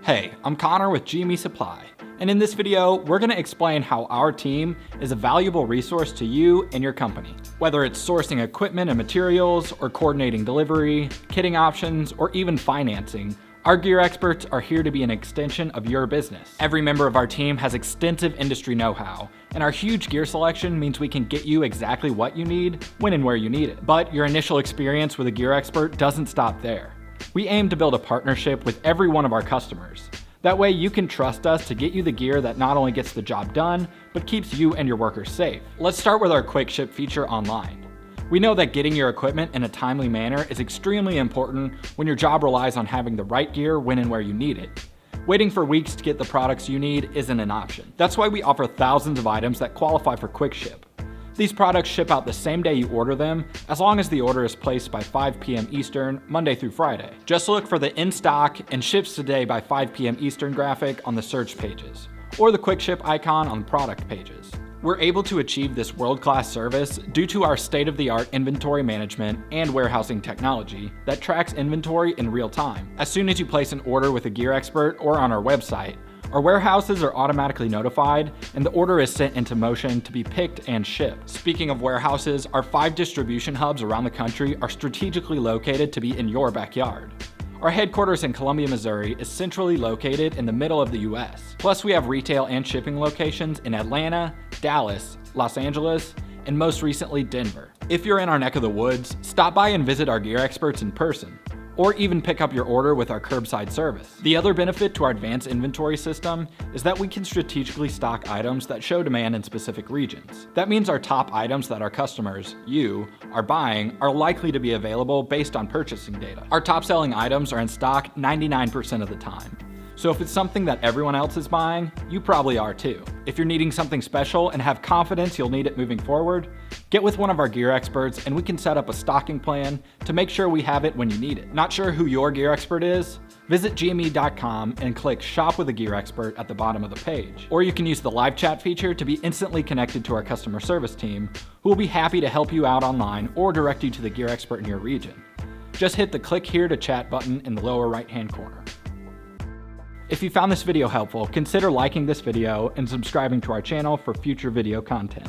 Hey, I'm Connor with GME Supply, and in this video, we're going to explain how our team is a valuable resource to you and your company. Whether it's sourcing equipment and materials, or coordinating delivery, kitting options, or even financing, our gear experts are here to be an extension of your business. Every member of our team has extensive industry know-how, and our huge gear selection means we can get you exactly what you need, when and where you need it. But your initial experience with a gear expert doesn't stop there. We aim to build a partnership with every one of our customers. That way you can trust us to get you the gear that not only gets the job done, but keeps you and your workers safe. Let's start with our quick ship feature online. We know that getting your equipment in a timely manner is extremely important when your job relies on having the right gear when and where you need it. Waiting for weeks to get the products you need isn't an option. That's why we offer thousands of items that qualify for quick ship. These products ship out the same day you order them, as long as the order is placed by 5 p.m. Eastern, Monday through Friday. Just look for the in stock and ships today by 5 p.m. Eastern graphic on the search pages, or the quick ship icon on the product pages. We're able to achieve this world-class service due to our state-of-the-art inventory management and warehousing technology that tracks inventory in real time. As soon as you place an order with a gear expert or on our website, our warehouses are automatically notified and the order is sent into motion to be picked and shipped. Speaking of warehouses, our 5 distribution hubs around the country are strategically located to be in your backyard. Our headquarters in Columbia, Missouri is centrally located in the middle of the US. Plus we have retail and shipping locations in Atlanta, Dallas, Los Angeles, and most recently Denver. If you're in our neck of the woods, stop by and visit our gear experts in person, or even pick up your order with our curbside service. The other benefit to our advanced inventory system is that we can strategically stock items that show demand in specific regions. That means our top items that our customers, you, are buying are likely to be available based on purchasing data. Our top selling items are in stock 99% of the time. So if it's something that everyone else is buying, you probably are too. If you're needing something special and have confidence you'll need it moving forward, get with one of our gear experts and we can set up a stocking plan to make sure we have it when you need it. Not sure who your gear expert is? Visit gme.com and click Shop with a Gear Expert at the bottom of the page. Or you can use the live chat feature to be instantly connected to our customer service team, who will be happy to help you out online or direct you to the gear expert in your region. Just hit the Click Here to Chat button in the lower right-hand corner. If you found this video helpful, consider liking this video and subscribing to our channel for future video content.